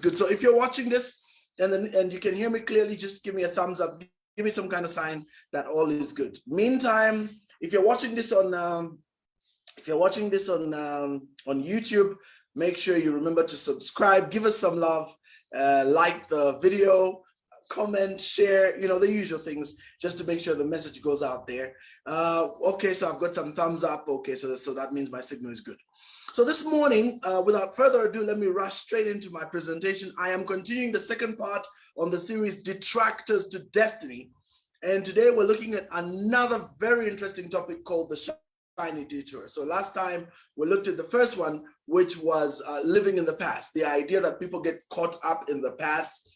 good. So if you're watching this and you can hear me clearly, just give me a thumbs up. Give me some kind of sign that all is good. Meantime, if you're watching this on YouTube, make sure you remember to subscribe, give us some love, like the video, comment, share, the usual things, just to make sure the message goes out there. Okay, so I've got some thumbs up. Okay, so that means my signal is good. So this morning, without further ado, let me rush straight into my presentation. I am continuing the second part on the series Detractors to Destiny. And today we're looking at another very interesting topic called the Shiny Detour. So last time we looked at the first one, which was living in the past, the idea that people get caught up in the past,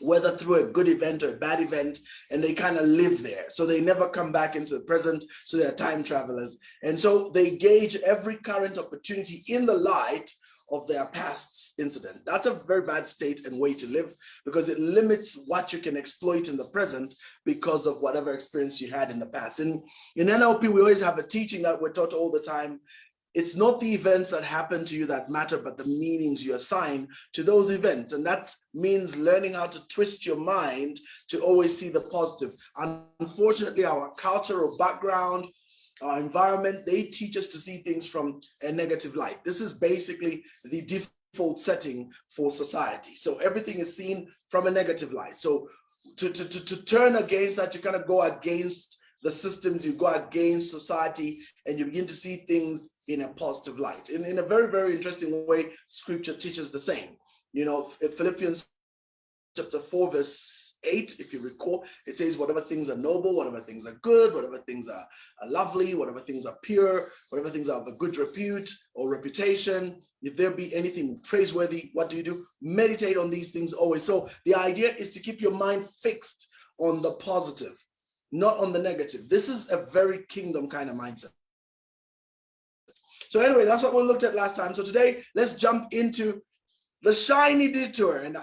whether through a good event or a bad event, and they kind of live there. So they never come back into the present, so they're time travelers. And so they gauge every current opportunity in the light of their past incident. That's a very bad state and way to live, because it limits what you can exploit in the present because of whatever experience you had in the past. And in NLP, we always have a teaching that we're taught all the time. It's not the events that happen to you that matter, but the meanings you assign to those events. And that means learning how to twist your mind to always see the positive. Unfortunately, our cultural background, our environment, they teach us to see things from a negative light. This is basically the default setting for society. So everything is seen from a negative light. So to turn against that, you kind of go against the systems, you go against society, and you begin to see things in a positive light. In a very, very interesting way, scripture teaches the same. Philippians chapter 4, verse 8, if you recall, it says, whatever things are noble, whatever things are good, whatever things are lovely, whatever things are pure, whatever things are of a good repute or reputation, if there be anything praiseworthy, what do? Meditate on these things always. So the idea is to keep your mind fixed on the positive, not on the negative. This is a very kingdom kind of mindset. So anyway, that's what we looked at last time. So today, let's jump into the Shiny Detour. And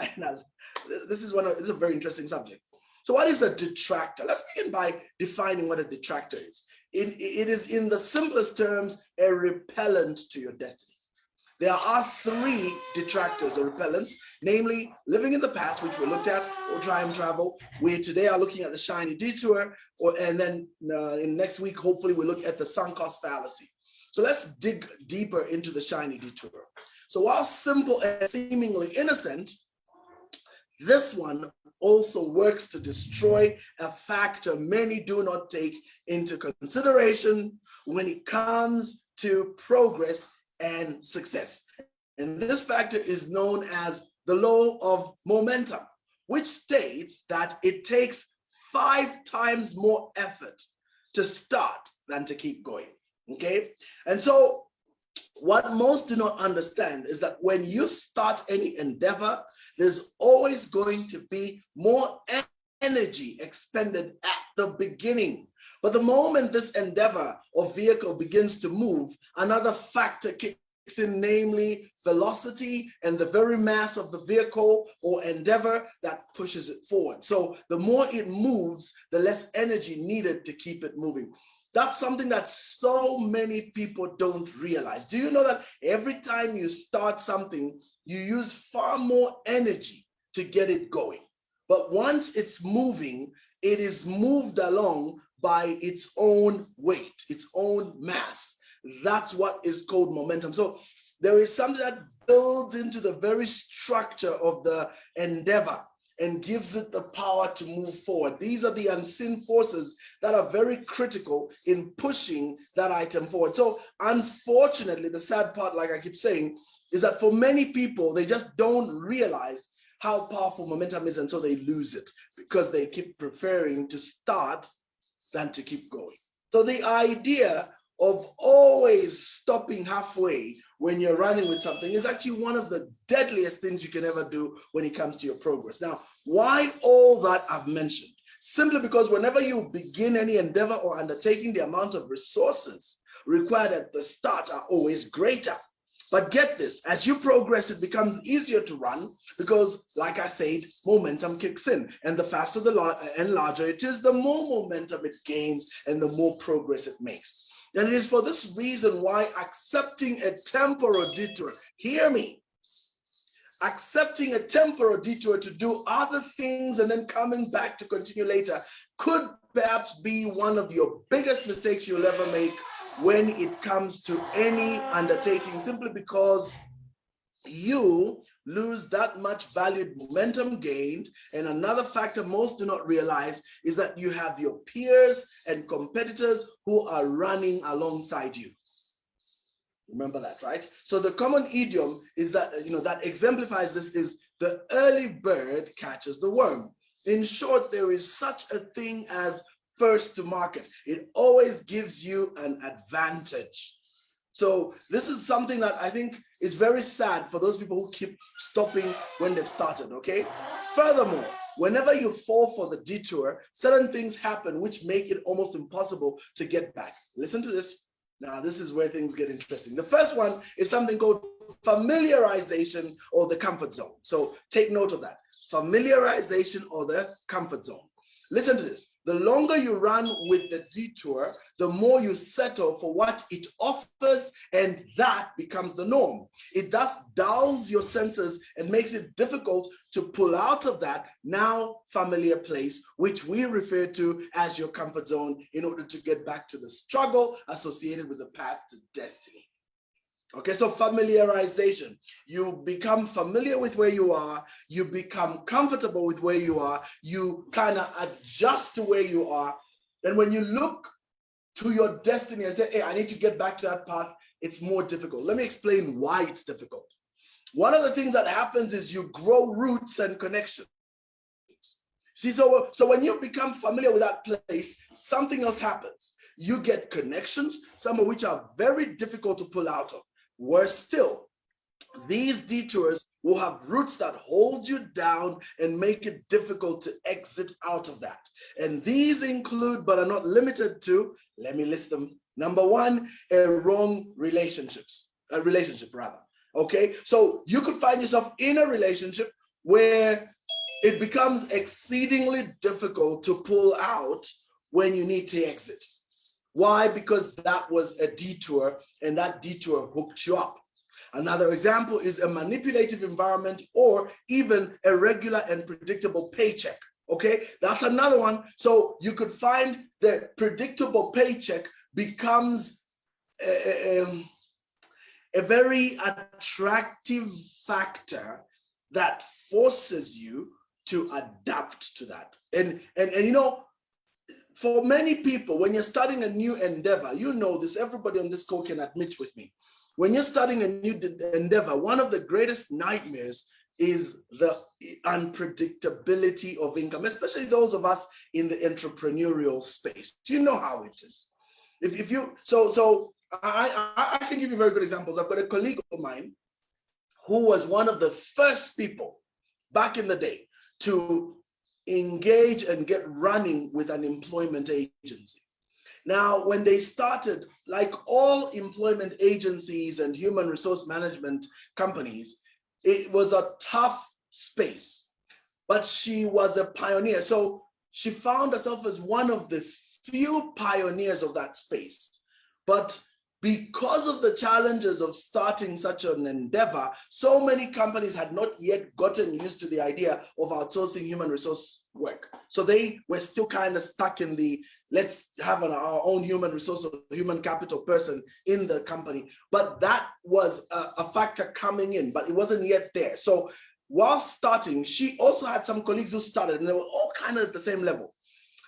this is a very interesting subject. So what is a detractor? Let's begin by defining what a detractor is. It is, in the simplest terms, a repellent to your destiny. There are three detractors or repellents, namely living in the past, which we looked at, or time travel. We today are looking at the Shiny Detour, and then in next week, hopefully, we look at the sunk cost fallacy. So let's dig deeper into the Shiny Detour. So while simple and seemingly innocent, this one also works to destroy a factor many do not take into consideration when it comes to progress and success. And this factor is known as the law of momentum, which states that it takes 5 times more effort to start than to keep going. Okay? And so what most do not understand is that when you start any endeavor, there's always going to be more energy expended at the beginning. But the moment this endeavor or vehicle begins to move, another factor kicks in, namely velocity and the very mass of the vehicle or endeavor that pushes it forward. So the more it moves, the less energy needed to keep it moving. That's something that so many people don't realize. Do you know that every time you start something, you use far more energy to get it going? But once it's moving, it is moved along by its own weight, its own mass. That's what is called momentum. So there is something that builds into the very structure of the endeavor and gives it the power to move forward. These are the unseen forces that are very critical in pushing that item forward. So unfortunately, the sad part, like I keep saying, is that for many people, they just don't realize how powerful momentum is, and so they lose it because they keep preferring to start than to keep going. So the idea of always stopping halfway when you're running with something is actually one of the deadliest things you can ever do when it comes to your progress. Now, why all that I've mentioned? Simply because whenever you begin any endeavor or undertaking, the amount of resources required at the start are always greater. But get this, as you progress, it becomes easier to run because, like I said, momentum kicks in. And the faster and larger it is, the more momentum it gains and the more progress it makes. And it is for this reason why accepting a temporal detour, hear me, accepting a temporal detour to do other things and then coming back to continue later could perhaps be one of your biggest mistakes you'll ever make when it comes to any undertaking, simply because you lose that much valued momentum gained. And another factor most do not realize is that you have your peers and competitors who are running alongside you. Remember that, right? So the common idiom is that, that exemplifies this is the early bird catches the worm. In short, there is such a thing as first to market. It always gives you an advantage. So this is something that I think is very sad for those people who keep stopping when they've started, okay? Furthermore, whenever you fall for the detour, certain things happen which make it almost impossible to get back. Listen to this. Now, this is where things get interesting. The first one is something called familiarization or the comfort zone. So take note of that. Familiarization or the comfort zone. Listen to this. The longer you run with the detour, the more you settle for what it offers, and that becomes the norm. It thus dulls your senses and makes it difficult to pull out of that now familiar place, which we refer to as your comfort zone, in order to get back to the struggle associated with the path to destiny. Okay, so familiarization. You become familiar with where you are, you become comfortable with where you are, you kind of adjust to where you are. And when you look to your destiny and say, hey, I need to get back to that path, it's more difficult. Let me explain why it's difficult. One of the things that happens is you grow roots and connections. See, so when you become familiar with that place, something else happens. You get connections, some of which are very difficult to pull out of. Worse still, these detours will have roots that hold you down and make it difficult to exit out of that. And these include, but are not limited to, let me list them. Number one, wrong relationships, a relationship rather. Okay, so you could find yourself in a relationship where it becomes exceedingly difficult to pull out when you need to exit. Why? Because that was a detour, and that detour hooked you up. Another example is a manipulative environment, or even a regular and predictable paycheck. Okay, that's another one. So you could find the predictable paycheck becomes a very attractive factor that forces you to adapt to that. And for many people, when you're starting a new endeavor, you know this, everybody on this call can admit with me. When you're starting a new endeavor, one of the greatest nightmares is the unpredictability of income, especially those of us in the entrepreneurial space. Do you know how it is? I can give you very good examples. I've got a colleague of mine who was one of the first people back in the day to engage and get running with an employment agency. Now, when they started, like all employment agencies and human resource management companies, it was a tough space, but she was a pioneer. So she found herself as one of the few pioneers of that space. But because of the challenges of starting such an endeavor, so many companies had not yet gotten used to the idea of outsourcing human resource work. So they were still kind of stuck in the, let's have our own human resource or human capital person in the company. But that was a factor coming in, but it wasn't yet there. So while starting, she also had some colleagues who started, and they were all kind of at the same level.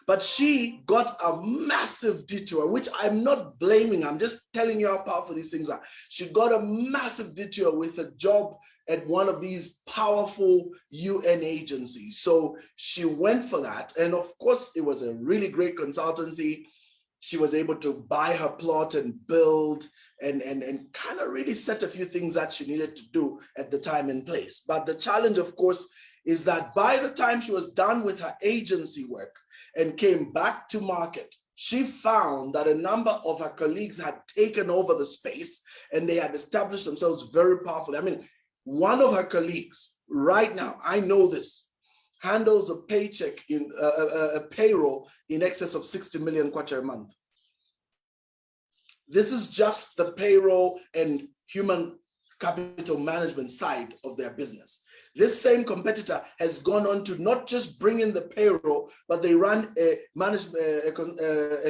But she got a massive detour, which I'm not blaming. I'm just telling you how powerful these things are. She got a massive detour with a job at one of these powerful UN agencies. So she went for that. And of course, it was a really great consultancy. She was able to buy her plot and build and kind of really set a few things that she needed to do at the time and place. But the challenge, of course, is that by the time she was done with her agency work and came back to market, she found that a number of her colleagues had taken over the space and they had established themselves very powerfully. I mean, one of her colleagues right now, I know this, handles a paycheck in a payroll in excess of 60 million kwacha a month. This is just the payroll and human capital management side of their business. This same competitor has gone on to not just bring in the payroll, but they run a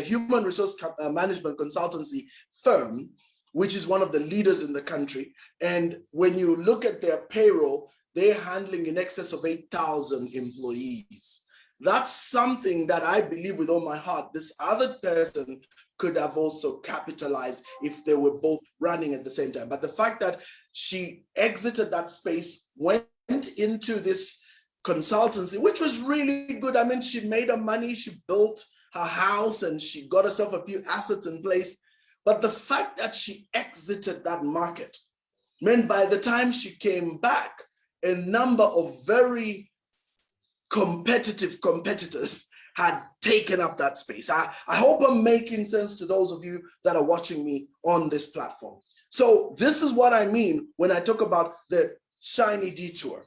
human resource management consultancy firm, which is one of the leaders in the country. And when you look at their payroll, they're handling in excess of 8,000 employees. That's something that I believe with all my heart, this other person could have also capitalized if they were both running at the same time. But the fact that she exited that space, went into this consultancy, which was really good. I mean, she made her money, she built her house, and she got herself a few assets in place. But the fact that she exited that market meant by the time she came back, a number of very competitive competitors had taken up that space. I hope I'm making sense to those of you that are watching me on this platform. So this is what I mean when I talk about the Shiny Detour.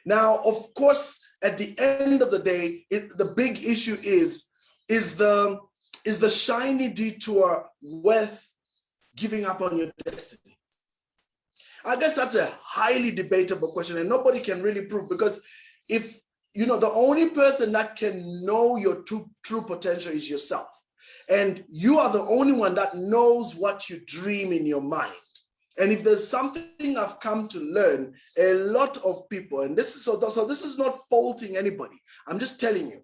Now, of course, at the end of the day, the big issue is the Shiny Detour worth giving up on your destiny? I guess that's a highly debatable question, and nobody can really prove, because if the only person that can know your true potential is yourself. And you are the only one that knows what you dream in your mind. And if there's something I've come to learn, a lot of people, and this is not faulting anybody, I'm just telling you,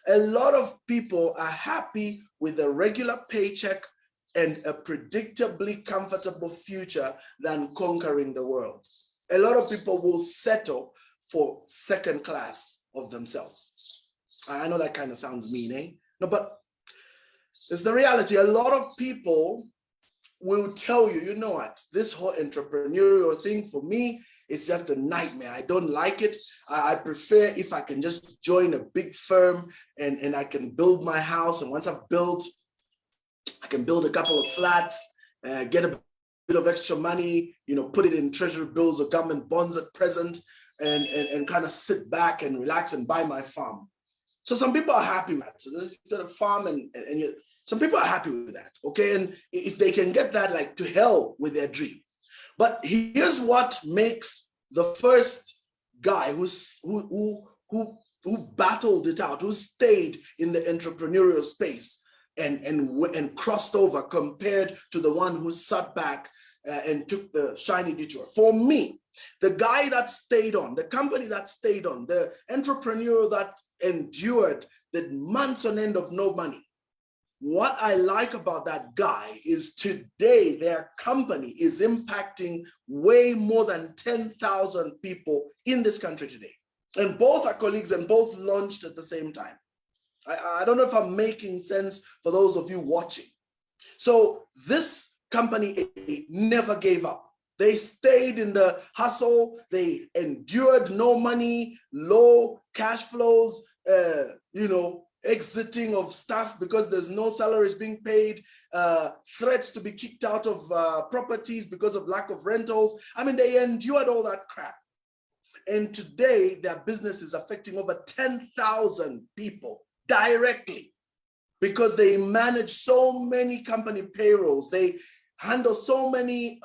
a lot of people are happy with a regular paycheck and a predictably comfortable future than conquering the world. A lot of people will settle for second class of themselves. I know that kind of sounds mean, eh? No, but it's the reality. A lot of people will tell you, you know what, this whole entrepreneurial thing for me is just a nightmare. I don't like it. I prefer if I can just join a big firm and I can build my house. And once I've built, I can build a couple of flats, get a bit of extra money, put it in treasury bills or government bonds at present, and kind of sit back and relax and buy my farm. So some people are happy with that. So you got a farm some people are happy with that, okay? And if they can get that, like, to hell with their dream. But here's what makes the first guy who battled it out, who stayed in the entrepreneurial space and crossed over, compared to the one who sat back and took the Shiny Detour. For me, the guy that stayed on, the company that stayed on, the entrepreneur that endured the months on end of no money, what I like about that guy is today their company is impacting way more than 10,000 people in this country today. And both are colleagues and both launched at the same time. I don't know if I'm making sense for those of you watching. So this company never gave up. They stayed in the hustle. They endured no money, low cash flows, exiting of staff because there's no salaries being paid, threats to be kicked out of properties because of lack of rentals. I mean, they endured all that crap. And today, their business is affecting over 10,000 people directly because they manage so many company payrolls. They handle so many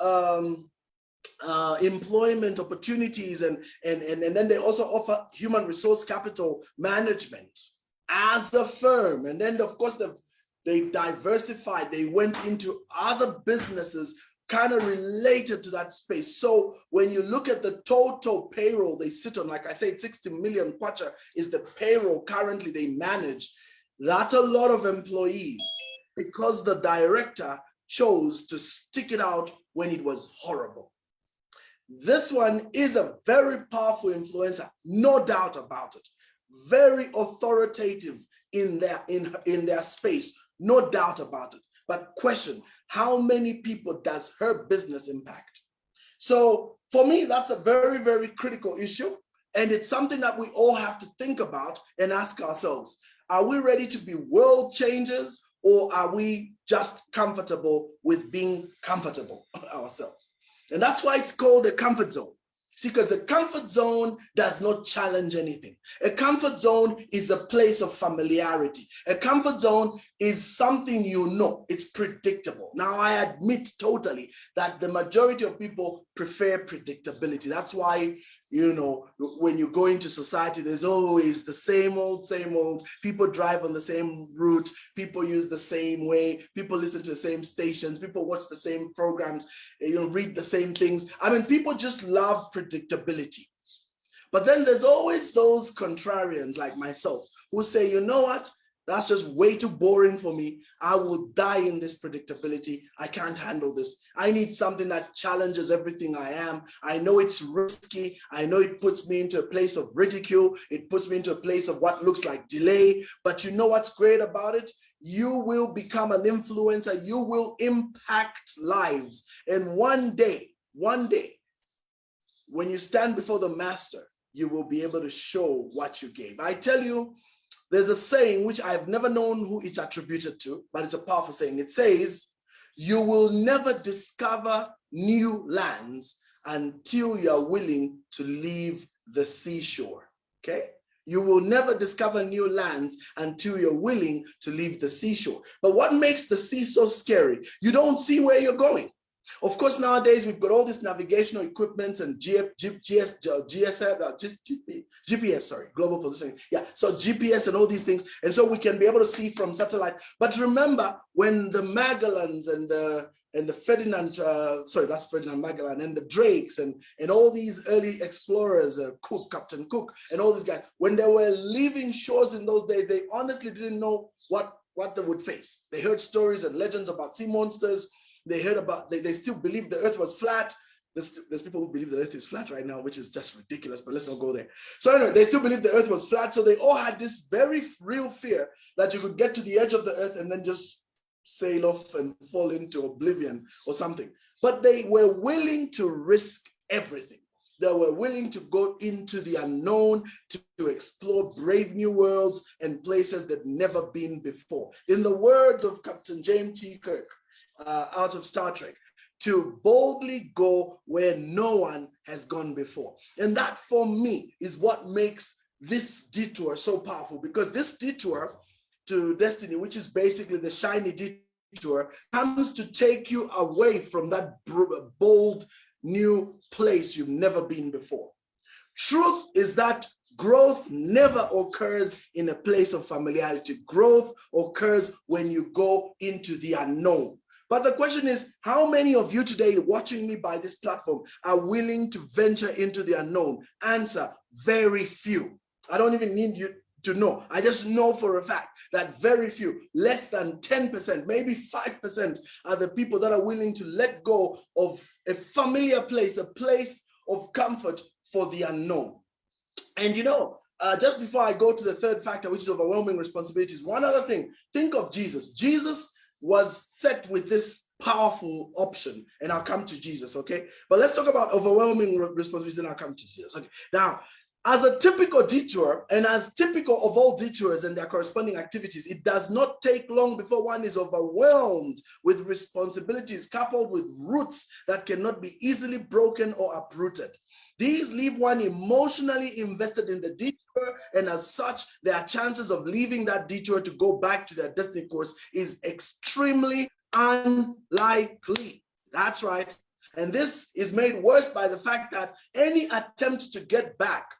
employment opportunities, and then they also offer human resource capital management as a firm. And then, of course, they diversified. They went into other businesses kind of related to that space. So when you look at the total payroll they sit on, like I said, 60 million kwacha is the payroll currently they manage. That's a lot of employees because the director chose to stick it out when it was horrible. This one is a very powerful influencer, no doubt about it. Very authoritative in their space, no doubt about it. But question, how many people does her business impact? So for me, that's a very, very critical issue. And it's something that we all have to think about and ask ourselves, are we ready to be world changers, or are we just comfortable with being comfortable ourselves? And that's why it's called a comfort zone. See, because the comfort zone does not challenge anything. A comfort zone is a place of familiarity. A comfort zone is something you know, it's predictable. Now, I admit totally that the majority of people prefer predictability. That's why, you know, when you go into society, there's always the same old, people drive on the same route, people use the same way, people listen to the same stations, people watch the same programs, you know, read the same things. I mean, people just love predictability. But then there's always those contrarians like myself who say, you know what? That's just way too boring for me. I will die in this predictability. I can't handle this. I need something that challenges everything I am. I know it's risky. I know it puts me into a place of ridicule. It puts me into a place of what looks like delay. But you know what's great about it? You will become an influencer. You will impact lives. And one day, when you stand before the master, you will be able to show what you gave. I tell you, there's a saying which I've never known who it's attributed to, but it's a powerful saying. It says, you will never discover new lands until you're willing to leave the seashore, okay? You will never discover new lands until you're willing to leave the seashore. But what makes the sea so scary? You don't see where you're going. Of course, nowadays we've got all these navigational equipments and GPS, global positioning. Yeah, so GPS and all these things. And so we can be able to see from satellite. But remember when the Magellans and the Ferdinand, that's Ferdinand Magellan, and the Drakes and all these early explorers, Cook, Captain Cook, and all these guys, when they were leaving shores in those days, they honestly didn't know what they would face. They heard stories and legends about sea monsters. They heard about, they still believe the earth was flat. There's people who believe the earth is flat right now, which is just ridiculous, but let's not go there. So anyway, they still believe the earth was flat. So they all had this very real fear that you could get to the edge of the earth and then just sail off and fall into oblivion or something. But they were willing to risk everything. They were willing to go into the unknown, to explore brave new worlds and places that never been before. In the words of Captain James T. Kirk, out of Star Trek, to boldly go where no one has gone before. And that, for me, is what makes this detour so powerful, because this detour to destiny, which is basically the Shiny Detour, comes to take you away from that bold new place you've never been before. Truth is that growth never occurs in a place of familiarity. Growth occurs when you go into the unknown. But the question is, how many of you today watching me by this platform are willing to venture into the unknown? Answer, very few. I don't even need you to know. I just know for a fact that very few, less than 10%, maybe 5% are the people that are willing to let go of a familiar place, a place of comfort for the unknown. And you know, just before I go to the third factor, which is overwhelming responsibilities, one other thing, think of Jesus. Jesus was set with this powerful option, and I'll come to Jesus, okay? But let's talk about overwhelming responsibilities, and I'll come to Jesus, okay? Now, as a typical detour, and as typical of all detours and their corresponding activities, it does not take long before one is overwhelmed with responsibilities coupled with roots that cannot be easily broken or uprooted. These leave one emotionally invested in the detour, and as such, their chances of leaving that detour to go back to their destiny course is extremely unlikely. That's right. And this is made worse by the fact that any attempt to get back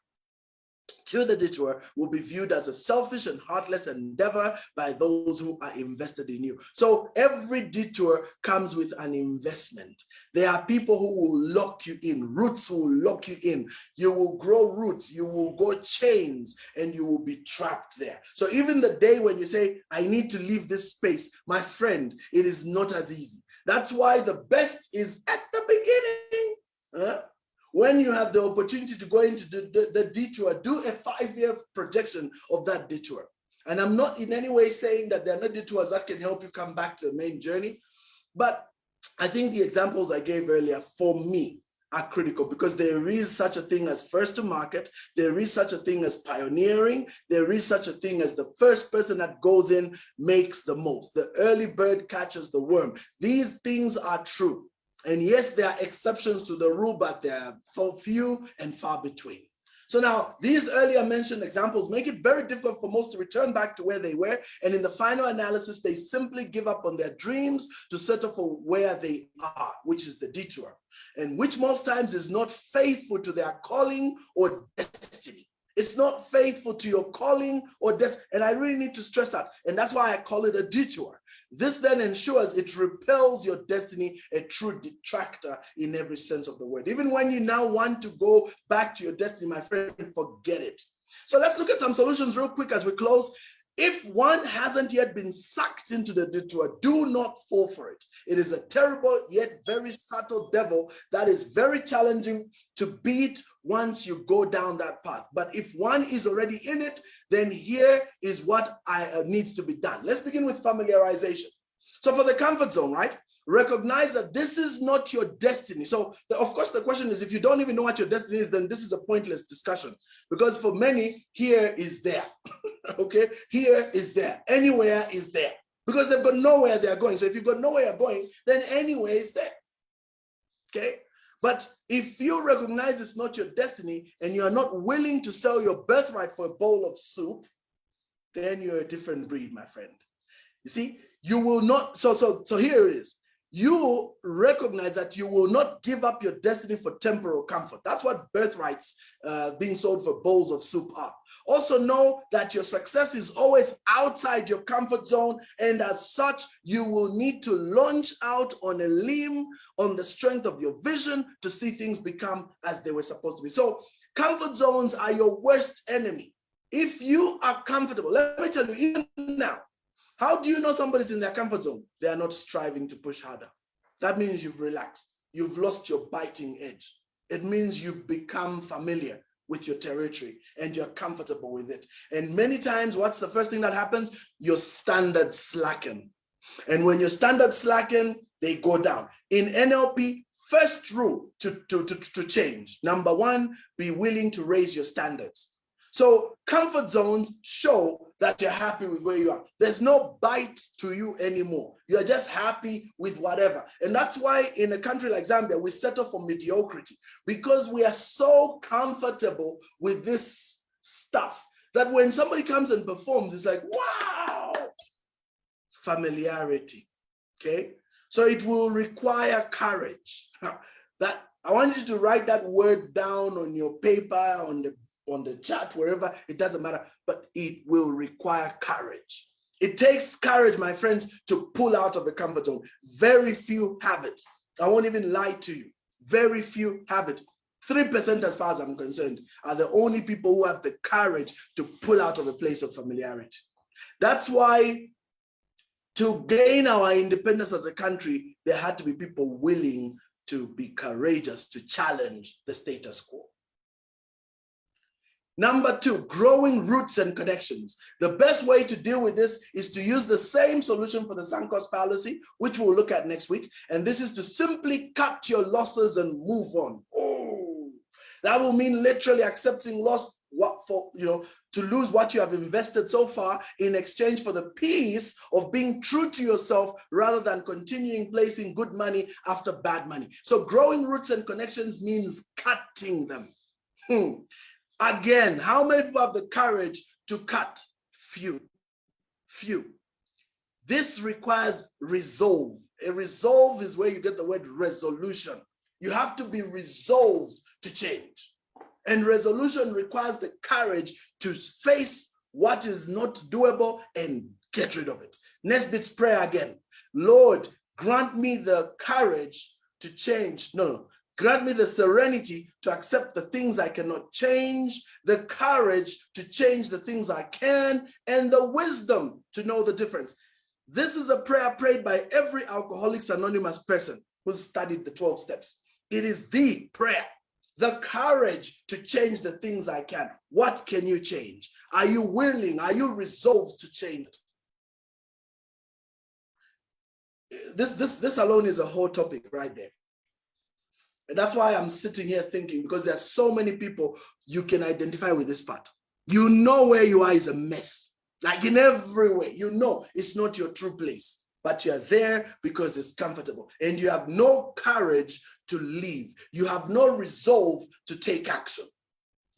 to the detour will be viewed as a selfish and heartless endeavor by those who are invested in you. So every detour comes with an investment. There are people who will lock you in, roots will lock you in. You will grow roots, you will go chains, and you will be trapped there. So even the day when you say, I need to leave this space, my friend, it is not as easy. That's why the best is at the beginning. When you have the opportunity to go into the detour, do a 5-year projection of that detour. And I'm not in any way saying that there are not detours that can help you come back to the main journey. But I think the examples I gave earlier, for me, are critical, because there is such a thing as first to market. There is such a thing as pioneering. There is such a thing as the first person that goes in makes the most. The early bird catches the worm. These things are true. And yes, there are exceptions to the rule, but they are few and far between. So now these earlier mentioned examples make it very difficult for most to return back to where they were. And in the final analysis, they simply give up on their dreams to settle for where they are, which is the detour, and which most times is not faithful to their calling or destiny. It's not faithful to your calling or destiny. And I really need to stress that. And that's why I call it a detour. This then ensures it repels your destiny, a true detractor in every sense of the word. Even when you now want to go back to your destiny, my friend, forget it. So let's look at some solutions real quick as we close. If one hasn't yet been sucked into the detour, do not fall for it. It is a terrible yet very subtle devil that is very challenging to beat once you go down that path. But if one is already in it, then here is what needs to be done. Let's begin with familiarization. So for the comfort zone, right? Recognize that this is not your destiny. So of course the question is, if you don't even know what your destiny is, then this is a pointless discussion, because for many, here is there. Okay, here is there, anywhere is there, because they've got nowhere they're going. So if you've got nowhere you're going, then anywhere is there. Okay, but if you recognize it's not your destiny and you are not willing to sell your birthright for a bowl of soup, then you're a different breed, my friend. You see, you will not. So here it is. You recognize that you will not give up your destiny for temporal comfort. That's what birthrights being sold for bowls of soup are. Also know that your success is always outside your comfort zone, and as such, you will need to launch out on a limb on the strength of your vision to see things become as they were supposed to be. So comfort zones are your worst enemy. If you are comfortable, let me tell you, even now, how do you know somebody's in their comfort zone? They are not striving to push harder. That means you've relaxed. You've lost your biting edge. It means you've become familiar with your territory and you're comfortable with it. And many times, what's the first thing that happens? Your standards slacken. And when your standards slacken, they go down. In NLP, first rule to change. Number one, be willing to raise your standards. So comfort zones show that you're happy with where you are. There's no bite to you anymore. You're just happy with whatever. And that's why in a country like Zambia, we settle for mediocrity, because we are so comfortable with this stuff that when somebody comes and performs, it's like, wow, familiarity, okay? So it will require courage. That I want you to write that word down on your paper, on the chat, wherever, it doesn't matter, but it will require courage. It takes courage, my friends, to pull out of the comfort zone. Very few have it. I won't even lie to you. Very few have it. 3%, as far as I'm concerned, are the only people who have the courage to pull out of a place of familiarity. That's why to gain our independence as a country, there had to be people willing to be courageous, to challenge the status quo. Number two, growing roots and connections. The best way to deal with this is to use the same solution for the sunk cost fallacy, which we'll look at next week. And this is to simply cut your losses and move on. Oh, that will mean literally accepting loss, to lose what you have invested so far in exchange for the peace of being true to yourself rather than continuing placing good money after bad money. So growing roots and connections means cutting them. Again, how many people have the courage to cut? Few. This requires resolve. A resolve is where you get the word resolution. You have to be resolved to change. And resolution requires the courage to face what is not doable and get rid of it. Next bit's prayer again. Lord, grant me the courage to change. Grant me the serenity to accept the things I cannot change, the courage to change the things I can, and the wisdom to know the difference. This is a prayer prayed by every Alcoholics Anonymous person who's studied the 12 steps. It is the prayer. The courage to change the things I can. What can you change? Are you willing? Are you resolved to change it? This alone is a whole topic right there. And that's why I'm sitting here thinking, because there are so many people you can identify with this part. You know where you are is a mess. Like in every way, you know it's not your true place, but you're there because it's comfortable. And you have no courage to leave. You have no resolve to take action.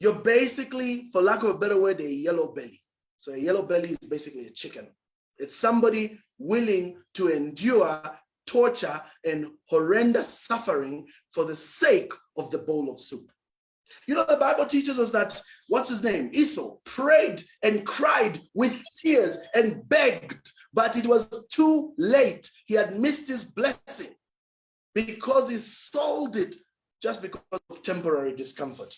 You're basically, for lack of a better word, a yellow belly. So a yellow belly is basically a chicken. It's somebody willing to endure torture and horrendous suffering for the sake of the bowl of soup. You know, the Bible teaches us that, what's his name? Esau prayed and cried with tears and begged, but it was too late. He had missed his blessing because he sold it just because of temporary discomfort.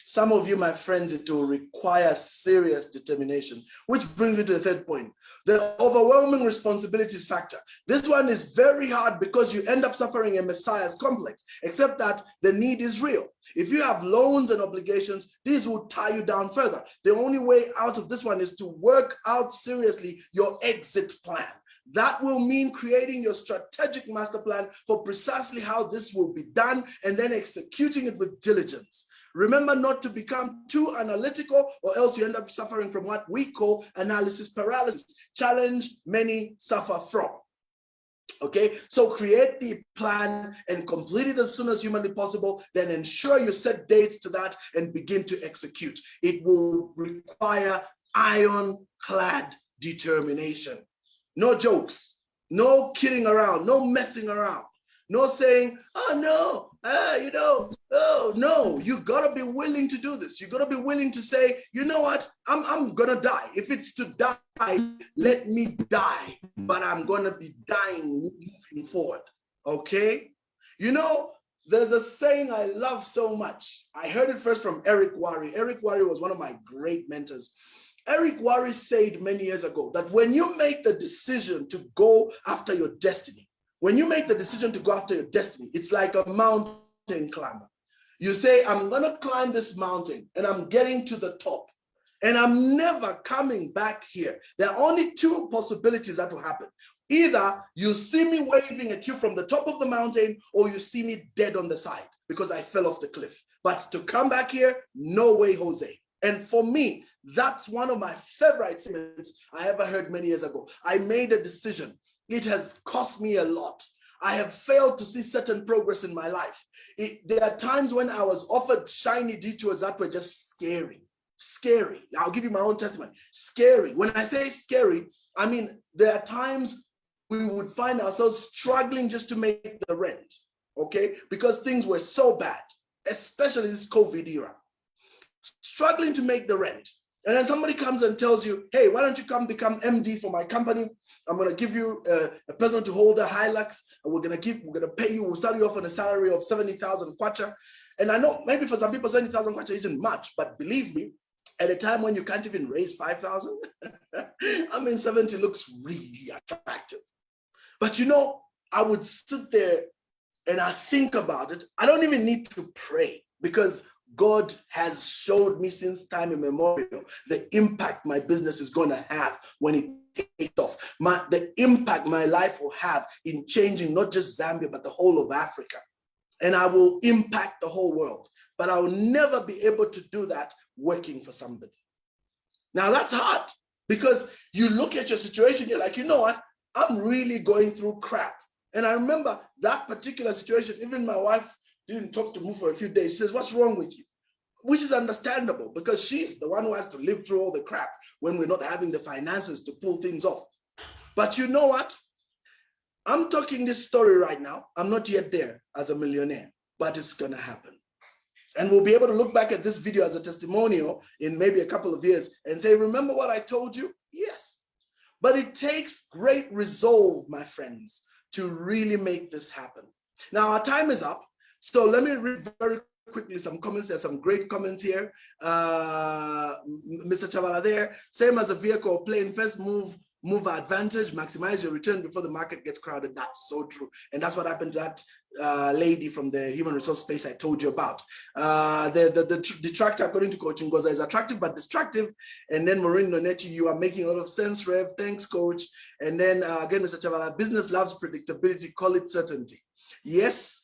Some of you, my friends, it will require serious determination, which brings me to the third point, the overwhelming responsibilities factor. This one is very hard because you end up suffering a Messiah's complex, except that the need is real. If you have loans and obligations, these will tie you down further. The only way out of this one is to work out seriously your exit plan. That will mean creating your strategic master plan for precisely how this will be done and then executing it with diligence. Remember not to become too analytical, or else you end up suffering from what we call analysis paralysis. Challenge many suffer from. Okay, so create the plan and complete it as soon as humanly possible. Then ensure you set dates to that and begin to execute. It will require ironclad determination. No jokes, no kidding around, no messing around. No saying, oh no, no, you gotta be willing to do this. You gotta be willing to say, you know what, I'm gonna die. If it's to die, let me die, but I'm gonna be dying moving forward, okay? You know, there's a saying I love so much. I heard it first from Eric Worre. Eric Worre was one of my great mentors. Eric Worre said many years ago that when you make the decision to go after your destiny, when you make the decision to go after your destiny, it's like a mountain climber. You say, I'm going to climb this mountain and I'm getting to the top and I'm never coming back here. There are only two possibilities that will happen. Either you see me waving at you from the top of the mountain, or you see me dead on the side because I fell off the cliff. But to come back here, no way, Jose. And for me, that's one of my favorite statements I ever heard many years ago. I made a decision. It has cost me a lot. I have failed to see certain progress in my life. There are times when I was offered shiny detours that were just scary. Scary. I'll give you my own testimony. Scary. When I say scary, I mean, there are times we would find ourselves struggling just to make the rent, okay? Because things were so bad, especially this COVID era. Struggling to make the rent. And then somebody comes and tells you, hey, why don't you come become MD for my company? I'm going to give you a person to hold a Hilux, and we're going to pay you, we'll start you off on a salary of 70,000 kwacha. And I know maybe for some people, 70,000 kwacha isn't much, but believe me, at a time when you can't even raise 5,000, I mean, 70 looks really attractive. But you know, I would sit there and I think about it. I don't even need to pray, because God has showed me since time immemorial the impact my business is going to have when it takes off. The impact my life will have in changing not just Zambia, but the whole of Africa. And I will impact the whole world. But I will never be able to do that working for somebody. Now that's hard, because you look at your situation, you're like, you know what? I'm really going through crap. And I remember that particular situation, even my wife didn't talk to me for a few days. She says, what's wrong with you? Which is understandable, because she's the one who has to live through all the crap when we're not having the finances to pull things off. But you know what? I'm talking this story right now. I'm not yet there as a millionaire, but it's going to happen. And we'll be able to look back at this video as a testimonial in maybe a couple of years and say, remember what I told you? Yes. But it takes great resolve, my friends, to really make this happen. Now, our time is up. So let me read very quickly some comments. There's some great comments here. Mr. Chavala there, same as a vehicle or plane, first move advantage, maximize your return before the market gets crowded. That's so true. And that's what happened to that lady from the human resource space I told you about. The detractor, according to Coach Ngoza, is attractive but distractive. And then Maureen Nonechi, you are making a lot of sense, Rev. Thanks, Coach. And then again, Mr. Chavala, business loves predictability, call it certainty. Yes,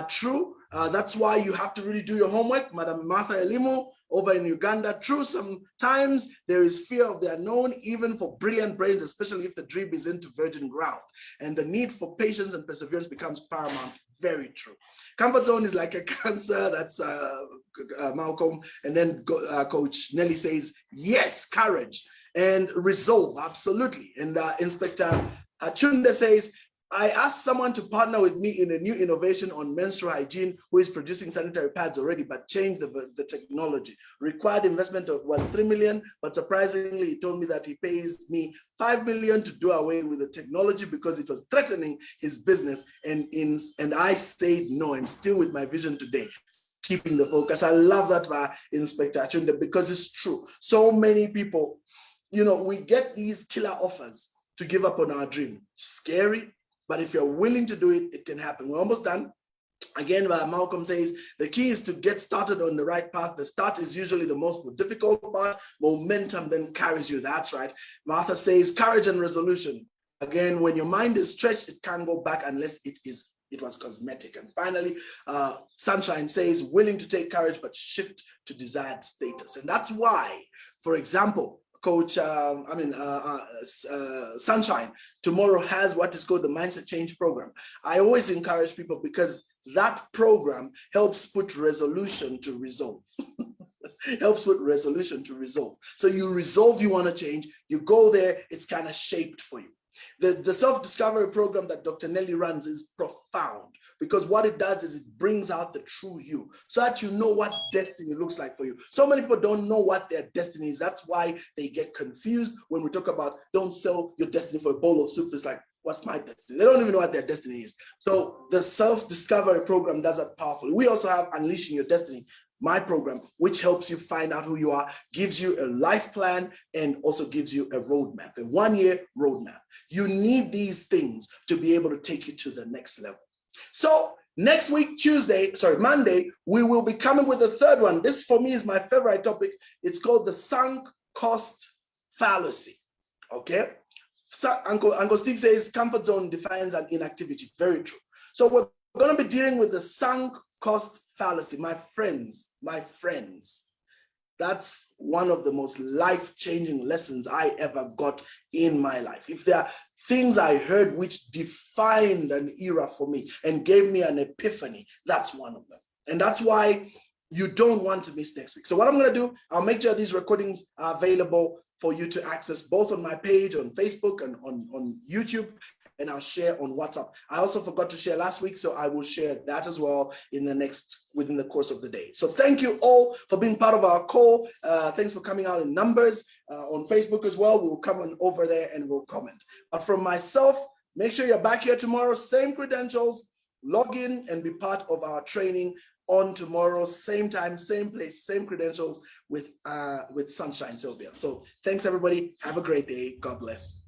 true. That's why you have to really do your homework. Madam Martha Elimu over in Uganda. True, sometimes there is fear of the unknown, even for brilliant brains, especially if the dream is into virgin ground. And the need for patience and perseverance becomes paramount. Very true. Comfort zone is like a cancer. That's Malcolm. And then Coach Nelly says, yes, courage and resolve. Absolutely. And Inspector Chunda says, I asked someone to partner with me in a new innovation on menstrual hygiene who is producing sanitary pads already, but changed the technology. Required investment was 3 million, but surprisingly, he told me that he pays me 5 million to do away with the technology because it was threatening his business. And I said no, and still with my vision today, keeping the focus. I love that by Inspector Achunde because it's true. So many people, you know, we get these killer offers to give up on our dream. Scary. But if you're willing to do it, it can happen. We're almost done. Again, Malcolm says, the key is to get started on the right path. The start is usually the most difficult part. Momentum then carries you. That's right. Martha says, courage and resolution. Again, when your mind is stretched, it can't go back unless it was cosmetic. And finally, Sunshine says, willing to take courage, but shift to desired status. And that's why, for example, Coach, Sunshine, tomorrow has what is called the Mindset Change Program. I always encourage people because that program helps put resolution to resolve. Helps with resolution to resolve. So you resolve you want to change, you go there, it's kind of shaped for you. The self-discovery program that Dr. Nelly runs is profound because what it does is it brings out the true you so that you know what destiny looks like for you. So many people don't know what their destiny is. That's why they get confused when we talk about don't sell your destiny for a bowl of soup. It's like, what's my destiny? They don't even know what their destiny is. So the self-discovery program does that powerfully. We also have Unleashing Your Destiny, my program, which helps you find out who you are, gives you a life plan, and also gives you a roadmap, a 1-year roadmap. You need these things to be able to take you to the next level. So next week, Monday, we will be coming with the third one. This for me is my favorite topic. It's called the sunk cost fallacy. Okay. So Uncle Steve says comfort zone defines an inactivity. Very true. So we're going to be dealing with the sunk cost fallacy. My friends, that's one of the most life-changing lessons I ever got in my life. If there are things I heard which defined an era for me and gave me an epiphany, that's one of them. And that's why you don't want to miss next week. So what I'm going to do, I'll make sure these recordings are available for you to access both on my page, on Facebook, and on YouTube, and I'll share on WhatsApp. I also forgot to share last week, so I will share that as well within the course of the day. So thank you all for being part of our call. Thanks for coming out in numbers on Facebook as well. We'll come on over there and we'll comment. But from myself, make sure you're back here tomorrow, same credentials, log in and be part of our training on tomorrow, same time, same place, same credentials with Sunshine Sylvia. So thanks everybody. Have a great day. God bless.